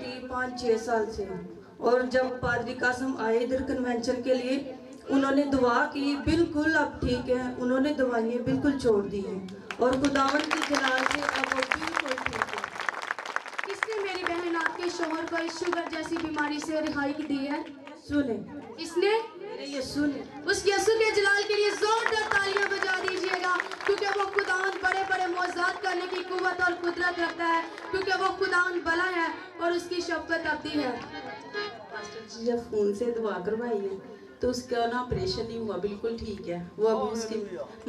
थी 5-6 साल से। और जब पादरी कासम आए इधर कन्वेंशन के लिए, उन्होंने दुआ की, बिल्कुल अब ठीक है, उन्होंने दवाइयाँ बिल्कुल छोड़ दी हैं और खुदावन की जलाल से अब वो बिल्कुल ठीक है। किसने मेरी बहन आपके शोहर को इस शुगर जैसी बीमारी से रिहाई दी है? सुने, इसने यीशु ने। उस यीशु के जलाल के लिए जोरदार तालियां बजा दीजिएगा, क्योंकि वो खुदावन बड़े बड़े मौजूद करने की कुव्वत और कुदरत रखता है, क्योंकि वो खुदावन भला है और उसकी शफ़क़त अब्दी है। पास्टर जी जब फोन से दुआ करवाई है तो उसका ना ऑपरेशन नहीं हुआ, बिल्कुल ठीक है। वो अभी उसकी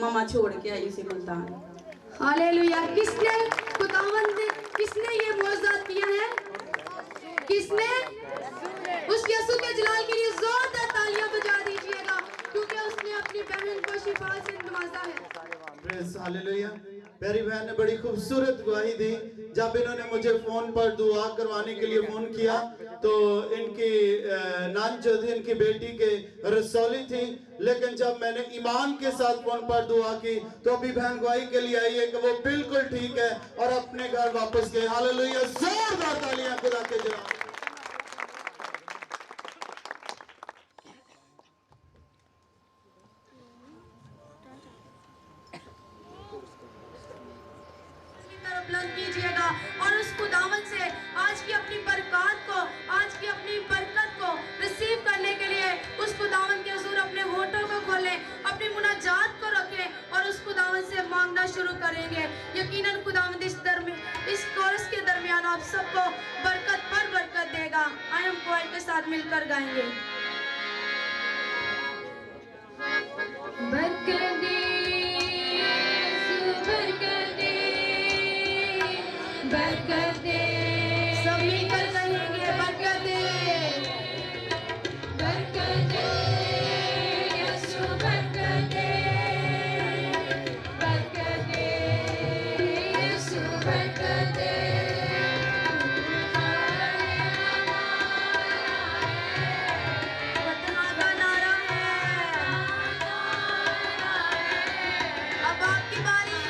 मामा छोड़ के आई उसे मुल्तान। हालेलुया। किसने खुदावन ने किसने ये मौजूद किया है? किसने? उस यीशु के जलाल के लिए जोरदार तालियां बजा दीजिएगा, क्योंकि उसने अपनी बहन को शिफा से नवाजा है। Praise hallelujah. प्यारी बहन ने बड़ी खूबसूरत गवाही दी। जब इन्होंने मुझे फोन पर दुआ करवाने के लिए फोन किया तो इनकी नान जो थी, इनकी बेटी के रसौली थी, लेकिन जब मैंने ईमान के साथ फोन पर दुआ की तो अभी बहन गवाही के लिए आई है कि वो बिल्कुल ठीक है और अपने घर वापस गए। हालेलुया। जोरदार तालियां खुदा के जलाल। बुलंद कीजिएगा और उस खुदावन से आज की अपनी बरकत को, आज की अपनी बरकत को रिसीव करने के लिए उस खुदावन के हुजूर अपने होठों को खोलें, अपनी मुनाजात को रखें और उस खुदावन से मांगना शुरू करेंगे। यकीनन खुदावन इस कोरस के दरमियान आप सबको बरकत पर बरकत देगा। आइए हम कोयल के साथ मिलकर गाएंगे। बरकत दे, बरकत दे, बरकत दे, सब मिलकर कहेंगे बरकत दे, बरकत दे, यीशु बरकत दे, बरकत दे, यीशु बरकत दे। वतन का नारा है, अब आपकी बारी।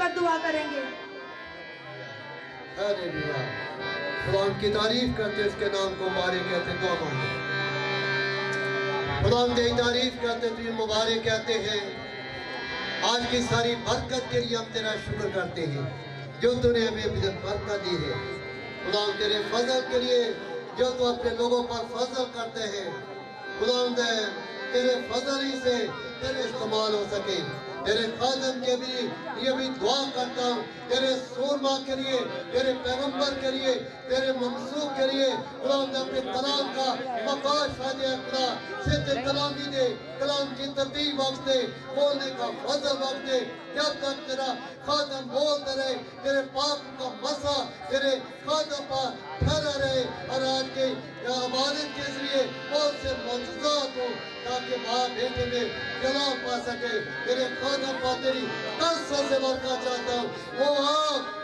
मिलकर दुआ करेंगे। हालेलुया, खुदा की तारीफ करते, उसके नाम को मुबारक कहते, दुआ मांगे। खुदा तेरी तारीफ करते, तुझे मुबारक कहते हैं। आज की सारी बरकत के लिए हम तेरा शुक्र करते हैं जो तूने हमें बरकत दी है। खुदा तेरे फजल के लिए जो तू अपने लोगों पर फजल करते हैं। खुदा तेरे फजल ही से तेरे इस्तेमाल हो सके। तेरे खादम के भी दुआ करता हूँ, तेरे सूरमा के लिए, तेरे पैगंबर के लिए, तेरे मंसूब के लिए। खुदा अपने कलाम का मकाश फायदे खुदा से कलामी दे, कलाम की तरतीब बख्श दे, बोलने का फजल बख्श दे। जब तक तेरा खादम बोलते रहे, तेरे पाक का मसा तेरे खादम पर ठहरा रहे। और आज के इबादत के जरिए बहुत से मौजूदात हो, ताकि माँ बेटे में जला पा सके। तेरे खादम पर तेरी कसरत से बरकत चाहता हूँ।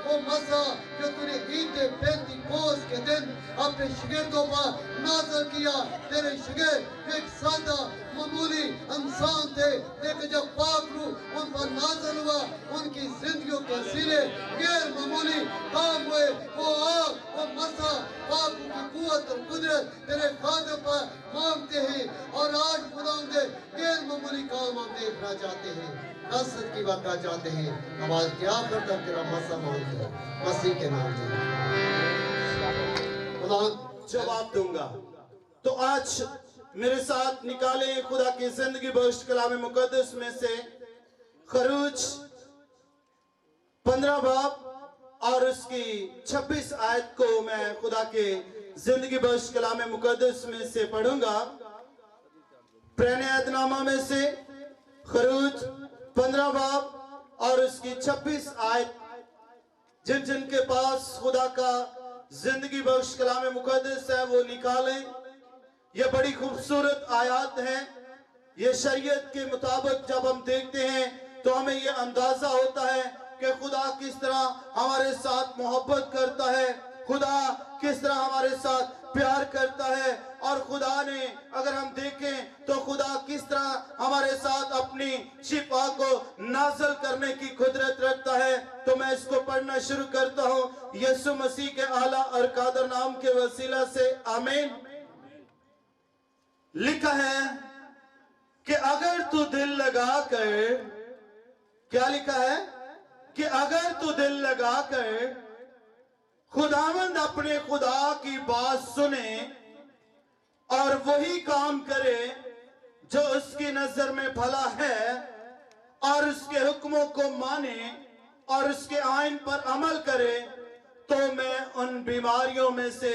वो मसा जो तूने ईद पेंतीकोस्त के दिन अपने शिगिर्दों पर नाज़िल किया। तेरे शिगिर्द एक सादा मामूली इंसान थे, लेकिन जब पाक रूह उन पर नाज़िल हुआ, उनकी जिंदगियों के सिरे गैर मामूली काम हुए। वो आग, वो मसा, पाक की कुव्वत और कुदरत तेरे खादम पर मांगते हैं। और आज खुदा दे गैर मामूली काम हम देखना चाहते हैं, कसरत की बरकत चाहते हैं। आवाज क्या करता तेरा मसा मांगते हैं, मसीह के नाम से खुदा जवाब दूंगा। तो आज मेरे साथ निकालें खुदा की जिंदगी बख्श कलाम मुकद्दस में से खरूज 15 बाब और उसकी 26 आयत को मैं खुदा के जिंदगी बख्श कलाम मुकद्दस में से पढ़ूंगा। पुराने अहदनामा में से खरूज 15 बाब और उसकी 26 आयत। जिन जिन के पास खुदा का जिंदगी बख्श कलाम मुकद्दस है वो निकालें। ये बड़ी खूबसूरत आयत है। ये शरीयत के मुताबिक जब हम देखते हैं तो हमें ये अंदाजा होता है कि खुदा किस तरह हमारे साथ मोहब्बत करता है, खुदा किस तरह हमारे साथ प्यार करता है। और खुदा ने अगर हम देखें तो खुदा किस तरह हमारे साथ अपनी शिफा को नाज़िल करने की कुदरत रखता है। तो मैं इसको पढ़ना शुरू करता हूँ यीशु मसीह के आला और कादर नाम के वसीला से, आमीन। लिखा है कि अगर तू दिल लगा कर, क्या लिखा है कि अगर तू दिल लगा कर खुदावंद अपने खुदा की बात सुने और वही काम करे जो उसकी नजर में भला है, और उसके हुक्मों को माने और उसके आइन पर अमल करे, तो मैं उन बीमारियों में से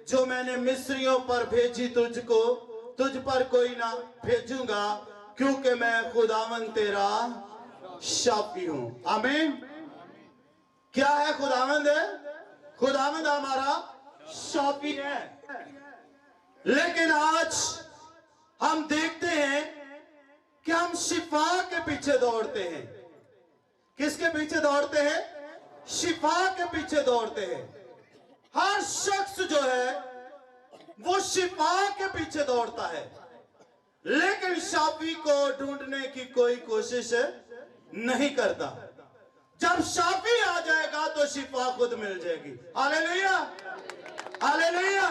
जो मैंने मिस्रियों पर भेजी तुझको, तुझ पर कोई ना भेजूंगा, क्योंकि मैं खुदावंद तेरा शाफी हूं। आमीन। क्या है खुदावंद? है खुदावंद हमारा शाफी है। लेकिन आज हम देखते हैं कि हम शिफा के पीछे दौड़ते हैं। किसके पीछे दौड़ते हैं? शिफा के पीछे दौड़ते हैं। हर शख्स जो है वो शिफा के पीछे दौड़ता है, लेकिन शाफी को ढूंढने की कोई कोशिश नहीं करता। जब शाफी आ जाएगा तो शिफा खुद मिल जाएगी। Hallelujah, hallelujah.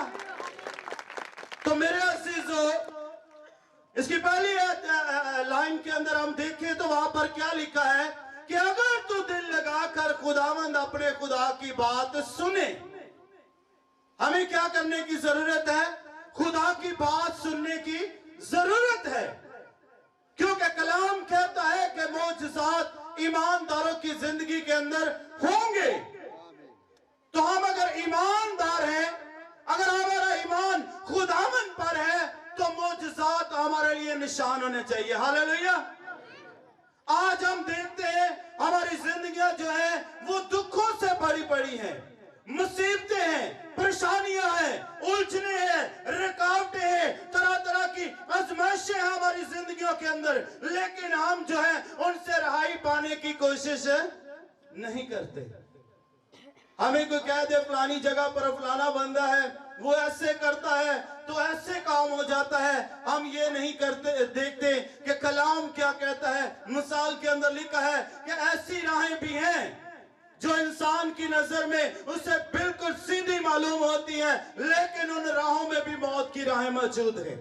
तो मेरे अजीजों, इसकी पहली लाइन के अंदर हम देखें तो वहां पर क्या लिखा है कि अगर तू दिल लगाकर खुदावंद अपने खुदा की बात सुने। हमें क्या करने की जरूरत है? खुदा की बात सुनने की जरूरत है, क्योंकि कलाम कहता है कि मौजज़ात ईमानदारों की जिंदगी के अंदर होंगे। तो हम अगर ईमानदार हैं, अगर हमारा ईमान खुदावंद पर है, तो मौजज़ात हमारे लिए निशान होने चाहिए। हालेलुया। आज हम देखते हैं हमारी जिंदगियां जो है वो दुखों से भरी पड़ी हैं, मुसीबतें हैं, परेशानियां हैं, उलझने हैं, रुकावटें हैं, तरह तरह की आजमाइशें हैं हमारी जिंदगियों के अंदर, लेकिन हम जो है उनसे रहाई पाने की कोशिश नहीं करते। हमें कोई कह दे फलानी जगह पर फलाना बंदा है, वो ऐसे करता है तो ऐसे काम हो जाता है। हम ये नहीं करते देखते कि कलाम क्या कहता है। मिसाल के अंदर लिखा है कि ऐसी राहें भी हैं जो इंसान की नजर में उसे बिल्कुल सीधी मालूम होती है, लेकिन उन राहों में भी मौत की राहें मौजूद हैं।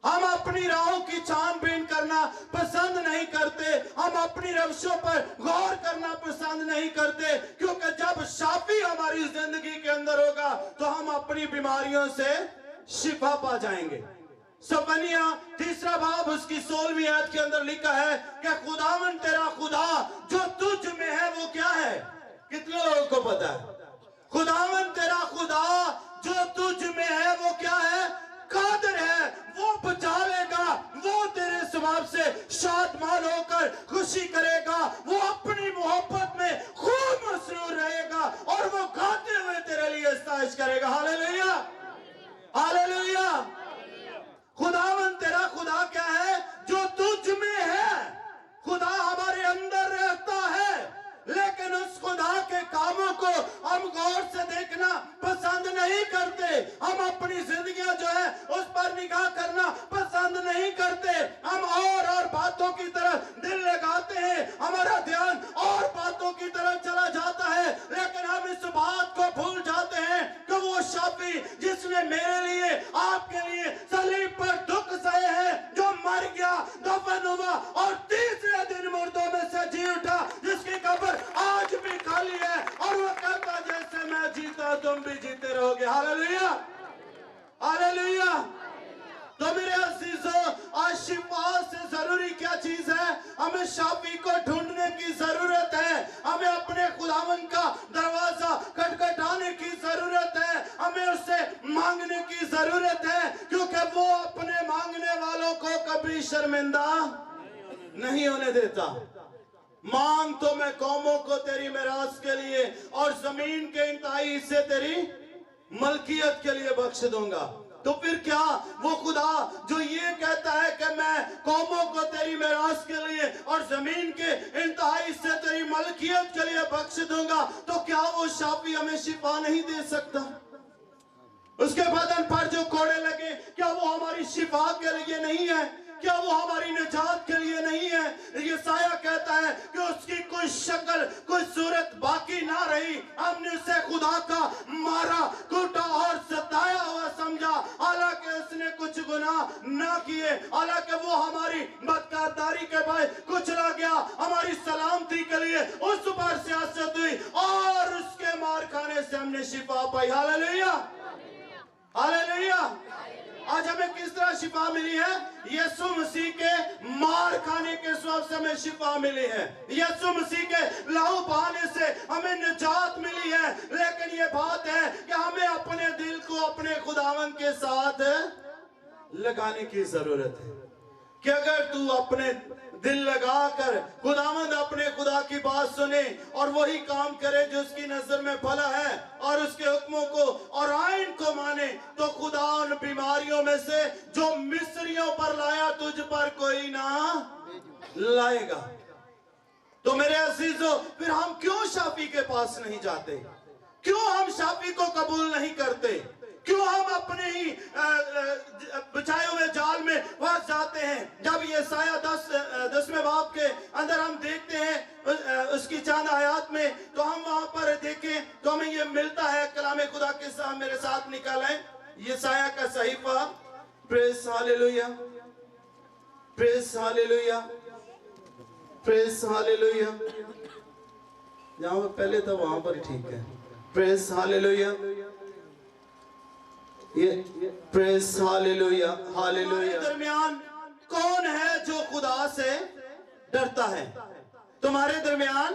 हम अपनी राहों की छानबीन करना पसंद नहीं करते, हम अपनी रविशों पर गौर करना पसंद नहीं करते, क्योंकि जब शाफी हमारी जिंदगी के अंदर होगा तो हम अपनी बीमारियों से शिफा पा जाएंगे। सफनिया 3 बाब उसकी 16वीं आयत के अंदर लिखा है कि खुदावन तेरा खुदा जो तुझ में है वो क्या है? कितने लोगों को पता है? खुदावन तेरा खुदा जो तुझ में है वो क्या है? कादिर है, वो बचा लेगा, वो तेरे स्वभाव से शादमान होकर खुशी करेगा, वो अपनी मोहब्बत में खूब मसरूर रहेगा और वो गाते हुए तेरे लिए इस्ताइश करेगा। Hallelujah, hallelujah. खुदावन तेरा खुदा क्या है? जो तुझ में है। खुदा हमारे अंदर रहता है, लेकिन उस खुदा के कामों को हम गौर से देखना पसंद नहीं करते। हम अपनी जिंदगियां जो है उस पर निगाह करना पसंद नहीं करते। हम और बातों की तरफ दिल लगाते हैं, हमारा ध्यान और बातों की तरफ चला जाता है, लेकिन हम इस बात को भूल जाते हैं कि वो शाफी जिसने मेरे लिए आपके लिए सलीब पर दुख सहे हैं, जो मर गया, दफन हुआ और तीसरे दिन मुर्दों में से जी उठा, जिसकी कब्र आज भी खाली है और वो कहता जैसे मैं जीता तुम भी जीते रहोगे। Hallelujah, hallelujah. तो मेरे अजीजों, आज शिफा से जरूरी क्या चीज है? हमें शाफी को ढूंढने की जरूरत है, हमें अपने खुदावन का दरवाजा खटखटाने की जरूरत है, हमें उससे मांगने की जरूरत है, क्योंकि वो अपने मांगने वालों को कभी शर्मिंदा नहीं होने देता। मांग तो मैं कौमों को तेरी मिरास के लिए और जमीन के इंतहाई हिस्से तेरी मलकियत के लिए बख्श दूंगा। तो फिर क्या वो खुदा जो ये कहता है कि मैं कौमों को तेरी मिरास के लिए और जमीन के इंतहाई हिस्से तेरी मलकियत के लिए बख्श दूंगा, तो क्या वो शाफी हमें शिफा नहीं दे सकता? उसके बदन पर जो कोड़े लगे, क्या वो हमारी शिफा के लिए नहीं है? क्या वो हमारी निजात के लिए नहीं है? यशाया कहता है कि उसकी कोई शक्ल, कोई सूरत बाकी ना रही, हमने उसे खुदा का मारा, कूटा और सताया हुआ समझा, हालांकि उसने कुछ गुनाह ना किए, हालांकि वो हमारी बदकारदारी के बाद कुचला गया, हमारी सलामती के लिए उस पर सियासत हुई और उसके मार खाने से हमने शिफा पाई। Hallelujah, hallelujah. आज हमें किस तरह शिफा मिली है? यीशु मसीह के मार खाने के सबब से हमें शिफा मिली है, यीशु मसीह के लहू बहाने से हमें निजात मिली है। लेकिन ये बात है कि हमें अपने दिल को अपने खुदावन के साथ लगाने की जरूरत है, कि अगर तू अपने दिल लगाकर खुदावंद अपने खुदा की बात सुने और वही काम करे जो उसकी नजर में भला है और उसके हुक्मों को और आइन को माने, तो खुदा उन बीमारियों में से जो मिस्रियों पर लाया तुझ पर कोई ना लाएगा। तो मेरे अजीजों, फिर हम क्यों शाफी के पास नहीं जाते? क्यों हम शाफी को कबूल नहीं करते? क्यों हम अपने ही बिछाए हुए जाल में फंस जाते हैं? जब यशाया 10वें बाब के अंदर हम देखते हैं उसकी चंद आयत में, तो हम वहां पर देखें तो हमें ये मिलता है, कलाम खुदा के साथ मेरे साथ निकल है यशाया का सहीफा। Praise hallelujah, praise hallelujah, praise hallelujah. जहां पहले था वहां पर ठीक है। प्रेज हालेलुया, ये प्रेज हालेलुया, हालेलुया। दरमियान कौन है जो खुदा से डरता है? तुम्हारे दरमियान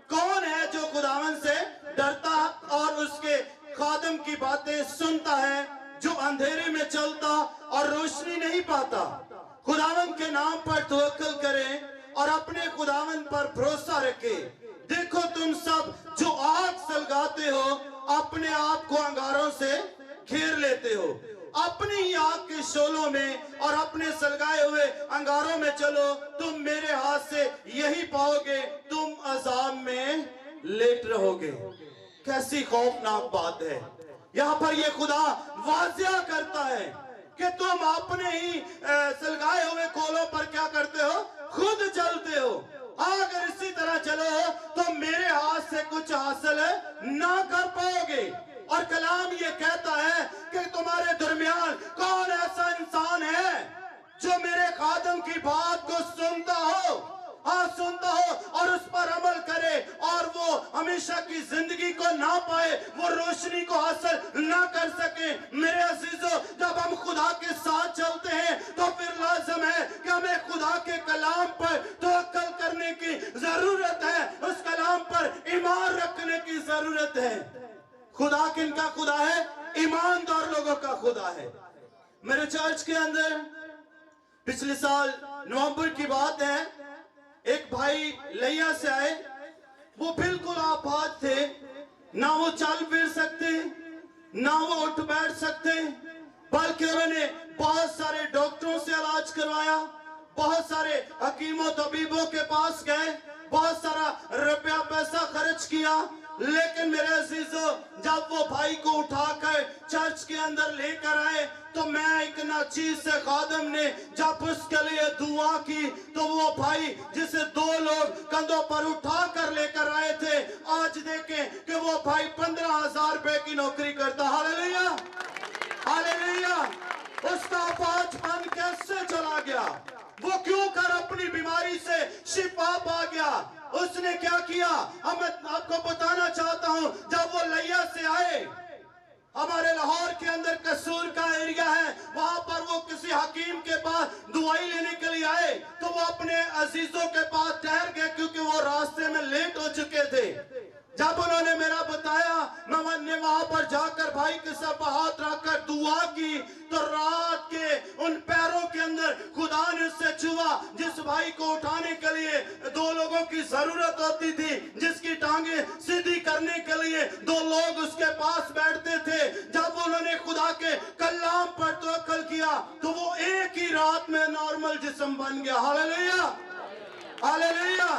कौन है जो खुदावन से डरता और उसके खादम की बातें सुनता है, जो अंधेरे में चलता और रोशनी नहीं पाता? खुदावन के नाम पर तवक्कुल करें और अपने खुदावन पर भरोसा रखें। देखो तुम सब जो आग सलगाते हो, अपने आप को अंगारों से घेर लेते हो, अपनी ही आग के शोलों में और अपने सलगाए हुए अंगारों में चलो, तुम मेरे हाथ से यही पाओगे, तुम अजाब में लेट रहोगे। कैसी खौफनाक बात है। यहाँ पर ये खुदा वाजिया करता है कि तुम अपने ही सलगाए हुए कोलों पर क्या करते हो, खुद चलते हो। अगर इसी तरह चलो तो मेरे हाथ से कुछ हासिल ना कर पाओगे। और कलाम ये कहता है कि तुम्हारे दरमियान कौन ऐसा इंसान है जो मेरे खादम की बात को सुनता हो, हाँ सुनता हो और उस पर अमल करे, और वो हमेशा की जिंदगी को ना पाए, वो रोशनी को हासिल ना कर सके। मेरे अजीजों, जब हम खुदा के साथ चलते हैं तो फिर लाजम है कि हमें खुदा के कलाम पर तवक्कल करने की जरूरत है, उस कलाम पर ईमान रखने की जरूरत है। खुदा किनका खुदा है? ईमानदार लोगों का खुदा है। मेरे चर्च के अंदर पिछले साल नवंबर की बात है, एक भाई लैया से आए। वो बिल्कुल आपात थे, ना वो चल फिर सकते, ना वो उठ बैठ सकते, बल्कि उन्होंने बहुत सारे डॉक्टरों से इलाज करवाया, बहुत सारे हकीमों तबीबों के पास गए, बहुत सारा रुपया पैसा खर्च किया। लेकिन मेरे अजीजों, जब वो भाई को उठाकर चर्च के अंदर लेकर आए तो मैं एक नाचीज से खादम ने जब उसके लिए दुआ की तो वो भाई जिसे 2 लोग कंधों पर उठा कर लेकर आए थे, आज देखें कि वो भाई 15,000 रुपए की नौकरी करता। Hallelujah, hallelujah. उसका अपाहजपन कैसे चला गया? वो क्यों कर अपनी बीमारी से शिफा पा गया? उसने क्या किया? मैं आपको बताना चाहता हूं। जब वो लैया से आए, हमारे लाहौर के अंदर कसूर का एरिया है, वहां पर वो किसी हकीम के पास दवाई लेने के लिए आए तो वो अपने अजीजों के पास ठहर गए क्योंकि वो रास्ते में लेट हो चुके थे। जब उन्होंने मेरा बताया, मैंने वहां पर जाकर भाई के सब हाथ रखकर दुआ की तो रात के उन पैरों के अंदर खुदा ने उससे छुआ जिस भाई को उठाने के लिए 2 लोगों की जरूरत होती थी, जिसकी टांगे सीधी करने के लिए 2 लोग उसके पास बैठते थे। जब उन्होंने खुदा के कलाम पर तवक्कल किया तो वो एक ही रात में नॉर्मल जिस्म बन गया। Hallelujah, hallelujah.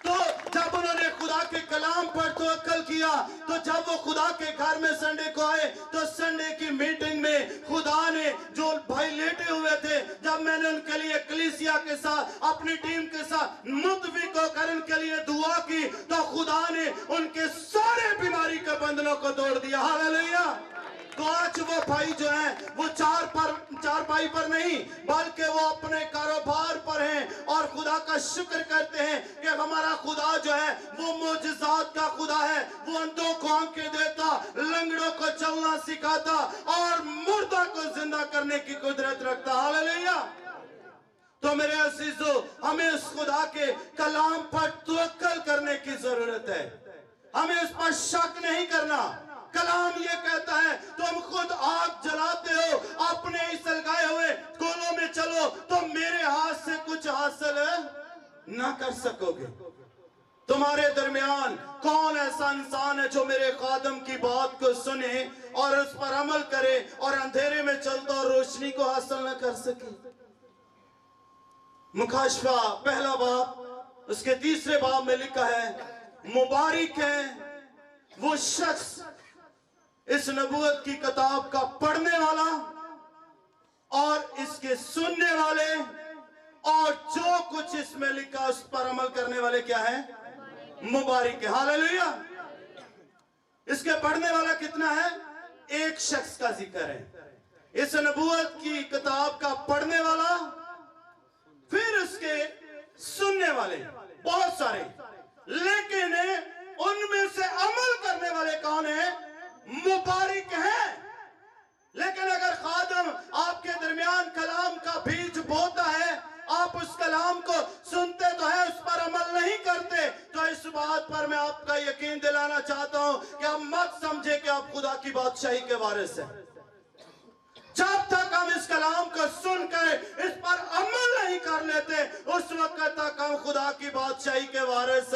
तो जब उन्होंने खुदा के कलाम पर तवक्कल किया तो जब वो खुदा के घर में संडे को आए तो संडे की मीटिंग में खुदा ने जो भाई लेटे हुए थे, जब मैंने उनके लिए कलीसिया के साथ अपनी टीम के साथ मुतफिक होकर उनके लिए दुआ की तो खुदा ने उनके सारे बीमारी के बंधनों को तोड़ दिया। हालेलुया। तो आज वो भाई जो है वो चारपाई पर नहीं बल्कि वो अपने कारोबार पर हैं और खुदा का शुक्र करते हैं कि हमारा खुदा जो है वो मोजज़ात का खुदा है। वो अंधों को आंखें देता, लंगड़ों को चलना सिखाता और मुर्दा को जिंदा करने की कुदरत रखता। हालेलुया। तो मेरे अजीजों, हमें उस खुदा के कलाम पर तवक्कल करने की जरूरत है, हमें उस पर शक नहीं करना। कलाम ये कहता है तुम खुद आग जलाते हो, अपने ही सलगाए हुए कोलों में चलो तो मेरे हाथ से कुछ हासिल ना कर सकोगे। तुम्हारे दरमियान कौन ऐसा इंसान है जो मेरे खादम की बात को सुने और उस पर अमल करे और अंधेरे में चलता और रोशनी को हासिल न कर सके? मुकाशफा पहला बाब उसके 3 बाब में लिखा है, मुबारक है वो शख्स इस नबूवत की किताब का पढ़ने वाला और इसके सुनने वाले और जो कुछ इसमें लिखा उस पर अमल करने वाले क्या है? मुबारक है। हालेलुया। इसके पढ़ने वाला कितना है? एक शख्स का जिक्र है। इस नबूवत की किताब का पढ़ने वाला, फिर उसके सुनने वाले बहुत सारे, लेकिन उनमें से अमल करने वाले कौन है? मुबारक है। लेकिन अगर खादम आपके दरमियान कलाम का बीज बोता है, आप उस कलाम को सुनते तो है, उस पर अमल नहीं करते, तो इस बात पर मैं आपका यकीन दिलाना चाहता हूं कि आप मत समझे कि आप खुदा की बादशाही के वारिस हैं। जब तक हम इस कलाम को सुनकर इस पर अमल नहीं कर लेते, उस वक्त तक हम खुदा की बादशाही के वारिस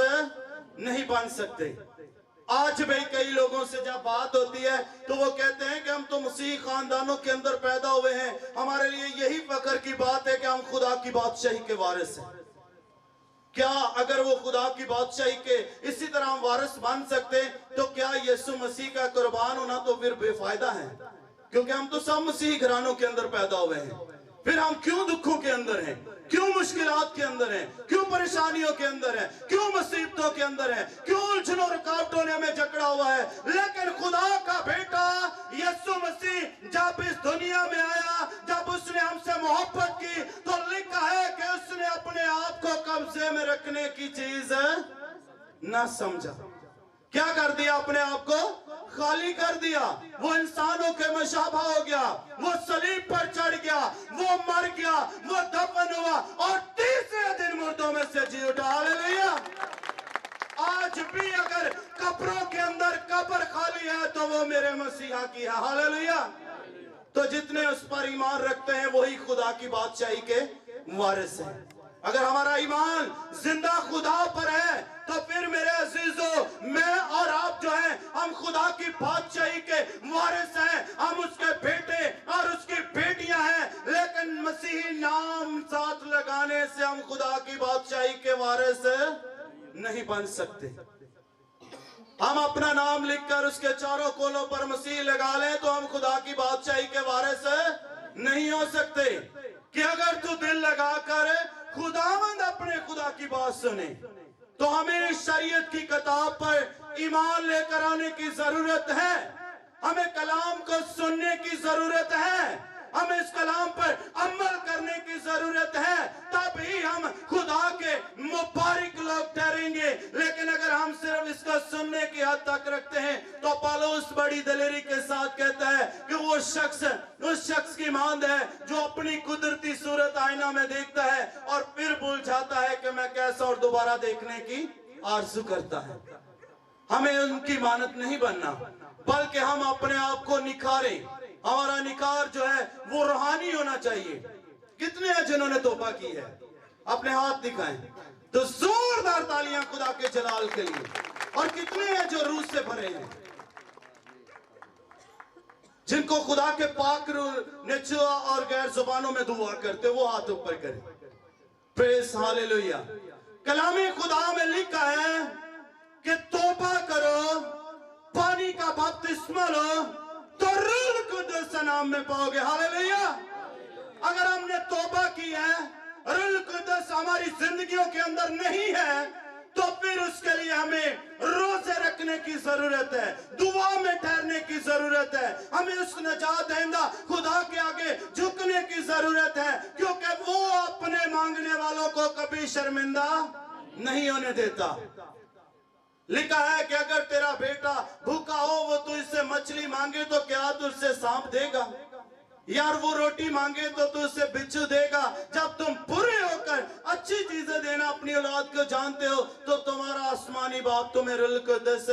नहीं बन सकते। आज भी कई लोगों से जब बात होती है तो वो कहते हैं कि हम तो मसीह खानदानों के अंदर पैदा हुए हैं, हमारे लिए यही फख्र की बात है कि हम खुदा की बादशाही के वारिस हैं। क्या अगर वो खुदा की बादशाही के इसी तरह हम वारिस बन सकते, तो क्या यीशु मसीह का कुर्बान होना तो फिर बेफायदा है? क्योंकि हम तो सब मसीही घरानों के अंदर पैदा हुए हैं। फिर हम क्यों दुखों के अंदर हैं, क्यों मुश्किलात के अंदर हैं, क्यों परेशानियों के अंदर हैं, क्यों मुसीबतों के अंदर हैं, क्यों उलझनों रुकावटों ने हमें जकड़ा हुआ है? लेकिन खुदा का बेटा यीशु मसीह जब इस दुनिया में आया, जब उसने हमसे मोहब्बत की, तो लिखा है कि उसने अपने आप को कब्जे में रखने की चीज न समझा। क्या कर दिया? अपने आप को खाली कर दिया। वो इंसानों के मुशाबा हो गया, वो सलीब पर चढ़ गया, वो मर गया, वो दफन हुआ और तीसरे दिन मुर्दों में से जी उठा। हालेलुया। आज भी अगर कब्रों के अंदर कब्र खाली है तो वो मेरे मसीहा की है। हालेलुया। तो जितने उस पर ईमान रखते हैं वही खुदा की बादशाही के वारिस हैं। अगर हमारा ईमान जिंदा खुदा पर है तो फिर मेरे अजीजों, मैं और आप जो हैं, हम खुदा की बादशाही के वारिस हैं। हम उसके बेटे और उसकी बेटियां हैं। लेकिन मसीही नाम साथ लगाने से हम खुदा की बादशाही के वारिस नहीं बन सकते। हम अपना नाम लिखकर उसके चारों कोलों पर मसीह लगा लें तो हम खुदा की बादशाही के वारिस नहीं हो सकते। कि अगर तू दिल लगाकर खुदावंद अपने खुदा की बात सुने, तो हमें इस शरीयत की किताब पर ईमान लेकर आने की जरूरत है। हमें कलाम को सुनने की जरूरत है। हमें इस कलाम पर अमल करने की जरूरत है, तभी हम खुदा के मुबारक लोग ठहरेंगे। लेकिन अगर हम सिर्फ इसका सुनने की हद तक रखते हैं तो पौलुस बड़ी दलेरी के साथ कहता है कि वो शख्स उस शख्स की मांद है जो अपनी कुदरती सूरत आईना में देखता है और फिर भूल जाता है कि मैं कैसा, और दोबारा देखने की आरज़ू करता है। हमें उनकी मानद नहीं बनना, बल्कि हम अपने आप को निखारें। हमारा निखार जो है वो रूहानी होना चाहिए। कितने हैं जिन्होंने तौबा की है? अपने हाथ दिखाएं तो जोरदार तालियां खुदा के जलाल के लिए। और कितने हैं जो रूह से भरे हैं, जिनको खुदा के पाक निचुआ और गैर जुबानों में दुआ करते, वो हाथ ऊपर करें। Praise hallelujah. कलामे खुदा में लिखा है कि तौबा करो, पानी का बपतिस्मा लो तो रूह कुदस नाम में पाओगे। हालेलुया। अगर हमने तौबा की है, रूह कुदस हमारी जिंदगियों के अंदर नहीं है, तो फिर उसके लिए हमें रोजे रखने की जरूरत है, दुआ में ठहरने की जरूरत है। हमें उस नजात दहिंदा खुदा के आगे झुकने की जरूरत है, क्योंकि वो अपने मांगने वालों को कभी शर्मिंदा नहीं होने देता। लिखा है कि अगर तेरा बेटा भूखा हो, वो तू इससे मछली मांगे तो क्या तू उससे सांप देगा? यार वो रोटी मांगे तो तू उससे बिच्छू देगा? जब तुम पूरे होकर अच्छी चीजें देना अपनी औलाद को जानते हो, तो तुम्हारा आसमानी बाप तुम्हें रूह कुद्दस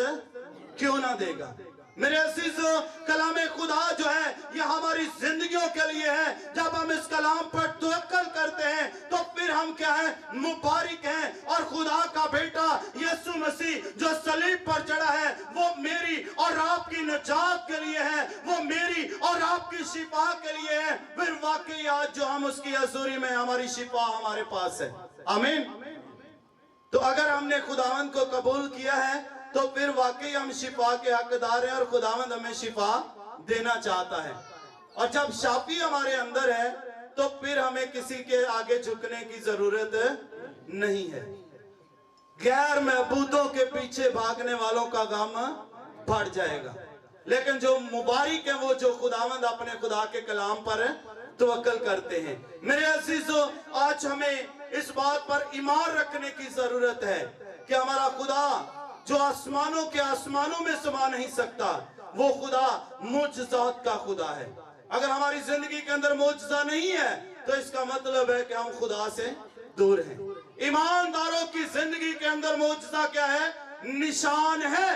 क्यों ना देगा? मेरे अजीजों, कलामे खुदा जो है यह हमारी जिंदगियों के लिए है। जब हम इस कलाम पर तवक्कल करते हैं तो फिर हम क्या है? मुबारक हैं। और खुदा का बेटा यीशु मसीह जो सलीब पर चढ़ा है, वो मेरी और आपकी निजात के लिए है, वो मेरी और आपकी शिफा के लिए है। फिर वाकई आज जो हम उसकी हजूरी में, हमारी शिफा हमारे पास है। आमीन। तो अगर हमने खुदावंद को कबूल किया है तो फिर वाकई हम शिफा के हकदार हैं और खुदावंद हमें शिफा देना चाहता है। और जब शाफी हमारे अंदर है तो फिर हमें किसी के आगे झुकने की जरूरत नहीं है। गैर महबूदों के पीछे भागने वालों का गम बढ़ जाएगा। लेकिन जो मुबारक है वो जो खुदावंद अपने खुदा के कलाम पर तवक्कल करते हैं। मेरे अजीजों, आज हमें इस बात पर ईमान रखने की जरूरत है कि हमारा खुदा जो आसमानों के आसमानों में समा नहीं सकता, वो खुदा मुजज़ात का खुदा है। अगर हमारी जिंदगी के अंदर मुजज़ा नहीं है तो इसका मतलब है कि हम खुदा से दूर हैं। ईमानदारों की जिंदगी के अंदर मुजज़ा क्या है? निशान है।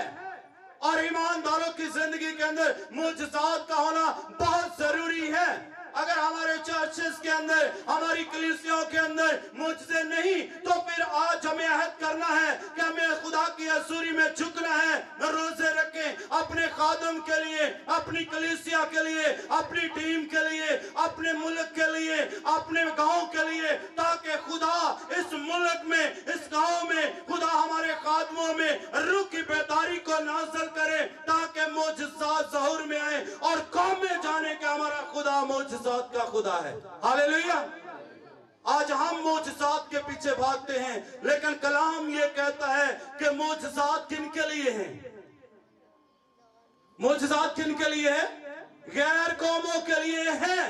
और ईमानदारों की जिंदगी के अंदर मुजज़ात का होना बहुत जरूरी है। अगर हमारे चर्चेस के अंदर, हमारी कलीसियाओं के अंदर मुझसे नहीं, तो फिर आज हमें अहद करना है कि हमें खुदा की हजूरी में झुकना है, रोजे रखें अपने खादम के लिए, अपनी कलीसिया के लिए, अपनी टीम के लिए, अपने मुल्क के लिए, अपने गांव के लिए, ताकि खुदा इस मुल्क में, इस गांव आदमों में रूह की बेदारी को नाज़िल करे ताकि मोजज़ात ज़हूर में आए और कौम में जाने के हमारा खुदा मोजज़ात का खुदा है। हालेलुया। आज हम मोजज़ात के पीछे भागते हैं, लेकिन कलाम ये कहता है कि मोजज़ात किन के लिए हैं? मोजज़ात किन के लिए है? गैर कौमों के लिए हैं,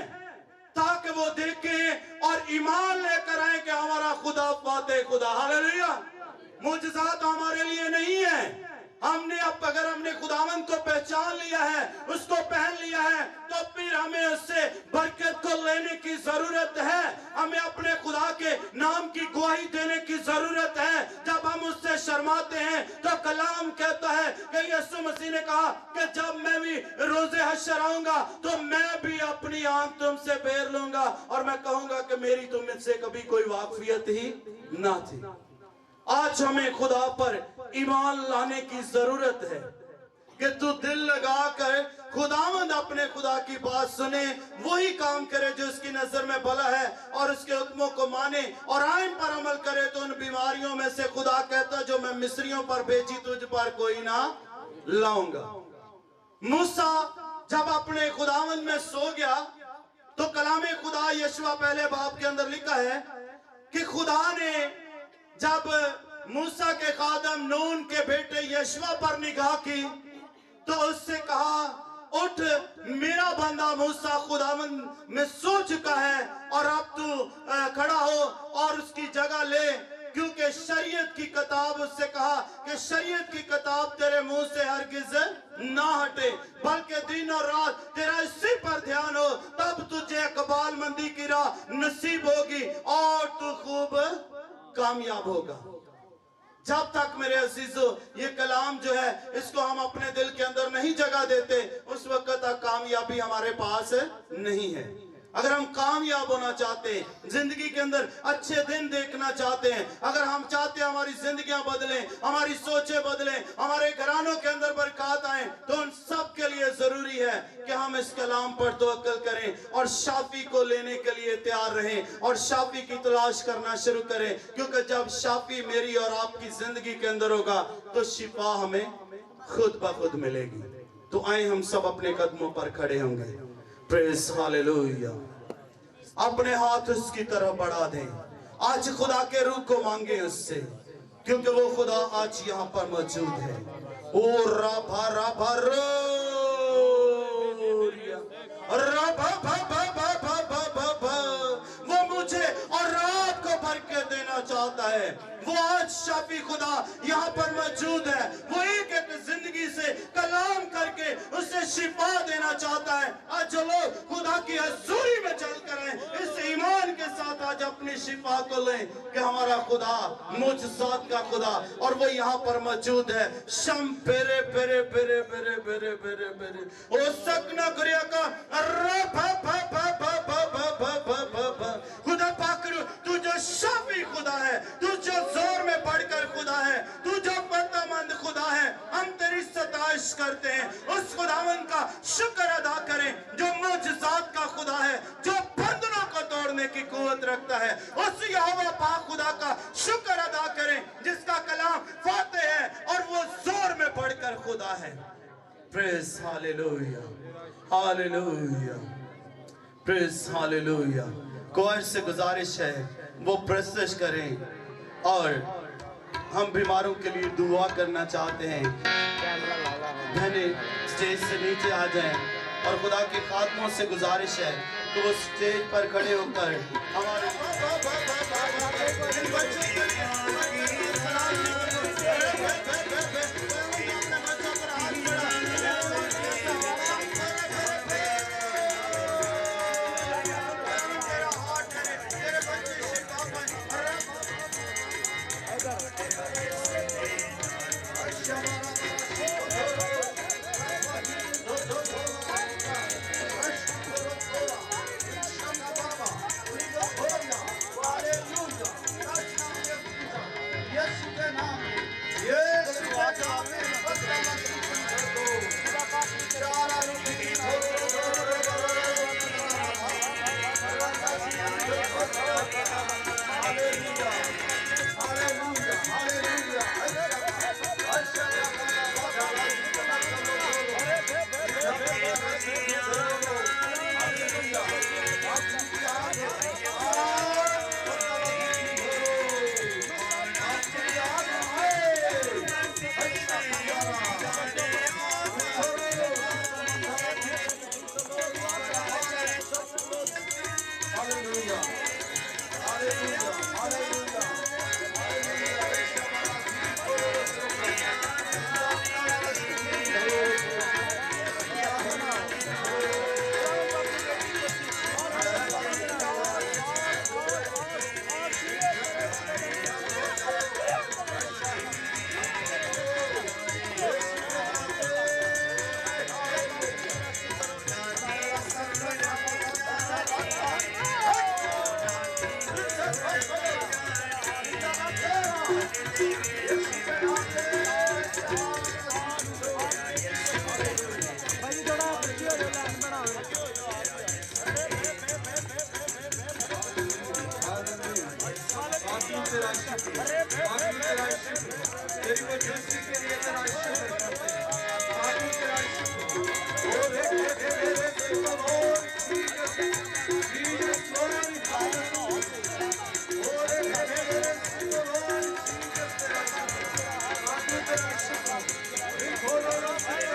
ताकि वो देखें और ईमान लेकर आए कि हमारा खुदा फाते खुदा। हालेलुया। मोजज़ात हमारे लिए नहीं है। हमने अब अगर हमने खुदावंद को पहचान लिया है, उसको पहन लिया है, तो फिर हमें उससे बरकत को लेने की जरूरत है। हमें अपने खुदा के नाम की गवाही देने की जरूरत है। जब हम उससे शर्माते हैं तो कलाम कहता है कि यीशु मसीह ने कहा कि जब मैं भी रोजे हश्र आऊंगा तो मैं भी अपनी आंख तुमसे फेर लूंगा और मैं कहूंगा कि मेरी तुम मुझसे कभी कोई वाकफियत ही ना थी। आज हमें खुदा पर ईमान लाने की जरूरत है कि तू दिल लगाकर खुदावंद अपने खुदा की बात सुने, वही काम करे जो उसकी नजर में भला है और उसके हुक्मों को माने और आइन पर अमल करे। तो उन बीमारियों में से खुदा कहता जो मैं मिस्रियों पर भेजी तुझ पर कोई ना लाऊंगा। मूसा जब अपने खुदावंद में सो गया तो कलामे खुदा यशवा पहले बाब के अंदर लिखा है कि खुदा ने जब मूसा के खादम नून के बेटे यशवा पर निगाह की तो उससे कहा उठ, मेरा बंदा मूसा खुदावंद में सो चुका है और अब तू खड़ा हो और उसकी जगह ले, क्योंकि शरीयत की किताब, उससे कहा कि शरीयत की किताब तेरे मुंह से हरगिज ना हटे, बल्कि दिन और रात तेरा इसी पर ध्यान हो, तब तुझे इकबालमंदी की राह नसीब होगी और तू खूब कामयाब होगा। जब तक मेरे अजीजों ये कलाम जो है इसको हम अपने दिल के अंदर नहीं जगह देते, उस वक्त तक कामयाबी हमारे पास नहीं है। अगर हम कामयाब होना चाहते हैं, जिंदगी के अंदर अच्छे दिन देखना चाहते हैं, अगर हम चाहते हैं हमारी जिंदगियां बदलें, हमारी सोचें बदलें, हमारे घरानों के अंदर बरकत आए, तो उन सब के लिए जरूरी है कि हम इस कलाम पर तवक्कुल करें और शाफी को लेने के लिए तैयार रहें और शाफी की तलाश करना शुरू करें, क्योंकि जब शाफी मेरी और आपकी जिंदगी के अंदर होगा तो शिफा हमें खुद ब खुद मिलेगी। तो आए हम सब अपने कदमों पर खड़े होंगे। Praise hallelujah. अपने हाथ उसकी तरफ बढ़ा दें, आज खुदा के रूह को मांगे उससे, क्योंकि वो खुदा आज यहाँ पर मौजूद है। ओ राभा राभा वो मुझे और रात को बरकत देना चाहता है। वो आज शाफी खुदा यहाँ पर मौजूद है। वो एक एक जिंदगी से कलाम करके उसे शिफा देना चाहता है। आज जो लोग खुदा की हजूरी में चल कर आए, इस ईमान के साथ आज अपनी शिफा को लें कि हमारा खुदा मुजज़ात का खुदा और वो यहाँ पर मौजूद है। शम पेरे पेरे पेरे पेरे पेरे पेरे पेरे ओ सकना गुरिया का खुदा पाकरू, तू जो शाफी खुदा है, तू जो जोर में बढ़कर खुदा है, तू जो बर्दामंद खुदा है, हम तेरी सताइश करते हैं। उस खुदावंद का शुक्र अदा करें जो मुजज़ात का खुदा है, जो बंधनों को तोड़ने की कुव्वत रखता है। उस यहोवा पाक खुदा का शुक्र अदा करें जिसका कलाम फाते है और वो जोर में बढ़कर खुदा है। Praise hallelujah, hallelujah, praise hallelujah. Core से गुजारिश है वो प्रस्तुत करें और हम बीमारों के लिए दुआ करना चाहते हैं। बहनें स्टेज से नीचे आ जाएं और खुदा के खादमों से गुजारिश है तो वो स्टेज पर खड़े होकर हमारे यीशु के लिए तेरा शुक्र करते हैं बाबू तेरा शुक्र ओ रे Lord Jesus Jesus Lord ओ रे Lord Jesus तेरा शुक्र बाबू तेरा शुक्र रे खोलो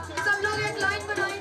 सब लोग एक लाइन बनाएं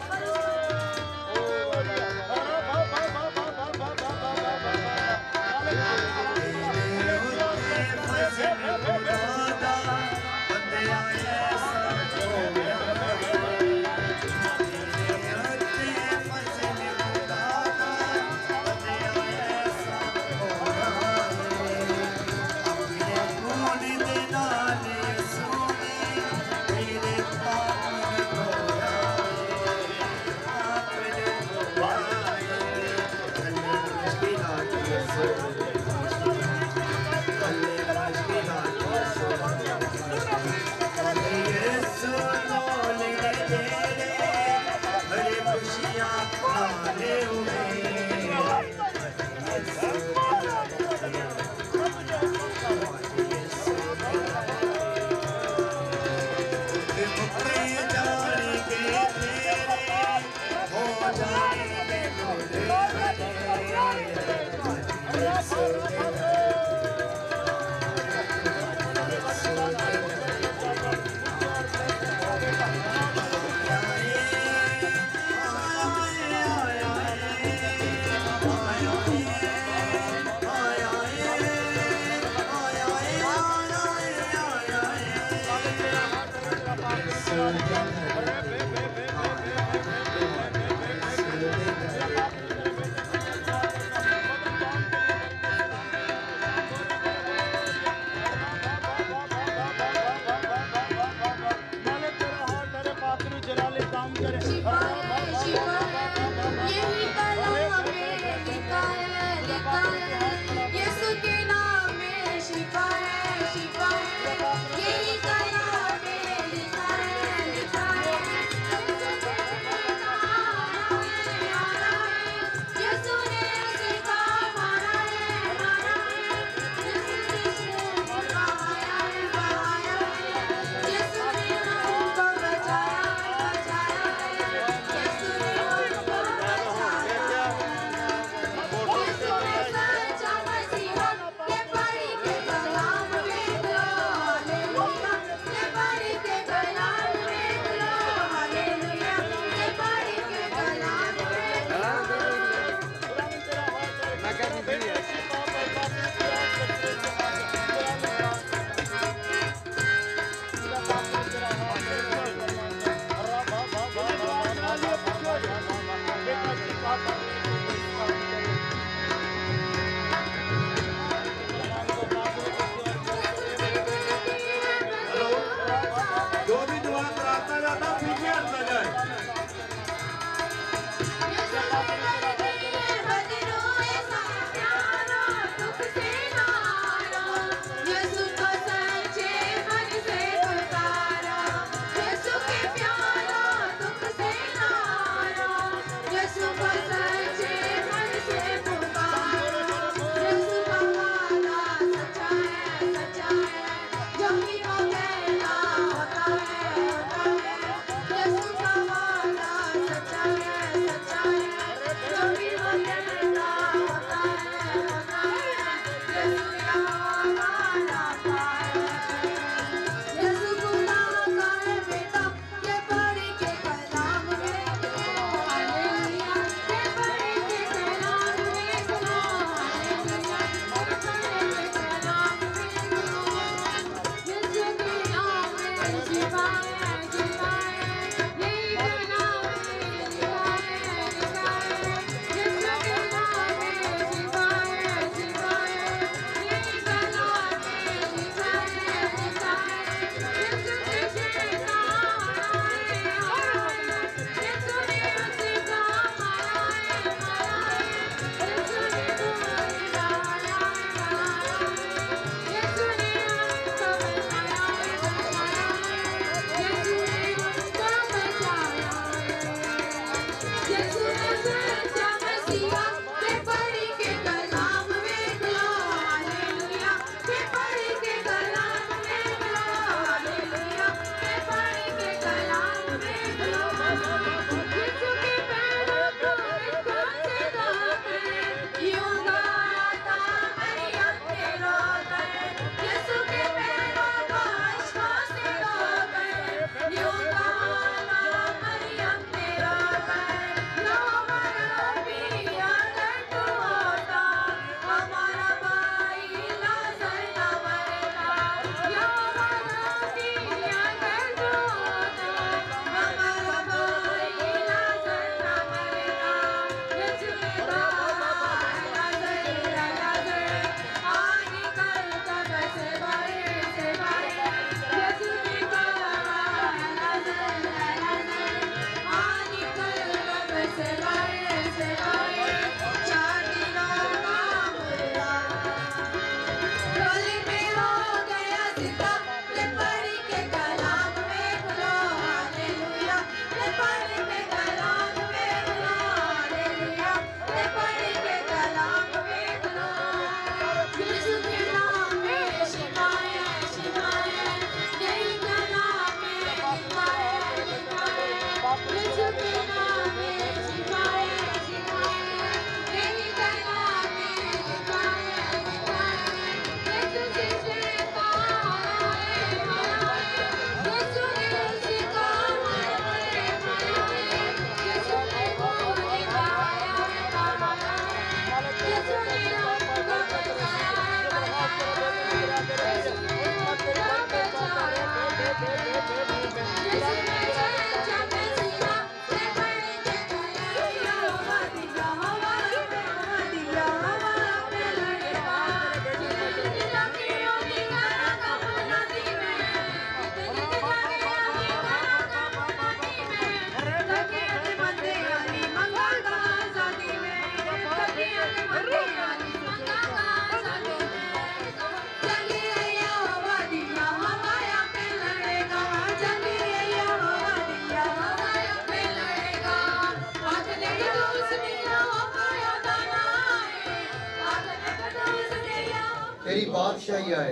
तेरी बादशाही आए,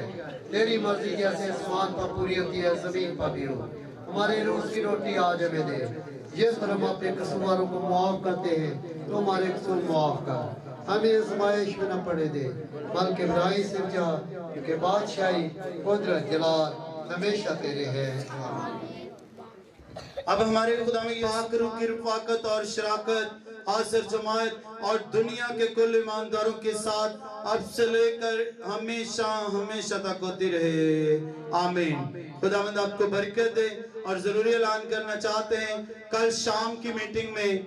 तेरी मर्जी जैसे आसमान पर पूरी होती है जमीन पर भी हो। हमारे रोज की रोटी आज हमें दे, जिस तरह हम अपने कसूरवारों को माफ करते हैं तो हमारे कसूर माफ कर। हमें आजमाइश में न पड़े दे, बल्कि बुराई से बचा, क्योंकि बादशाही कुदरत जलाल हमेशा तेरे हैं। अब हमारे खुदा में पाक रूह की रफ़ाकत और शराकत हासिर जमात और दुनिया के कुल ईमानदारों के साथ अब से लेकर हमेशा हमेशा तक होती रहे, आमीन। खुदावंद आपको बरकत दे। और जरूरी ऐलान करना चाहते हैं, कल शाम की मीटिंग में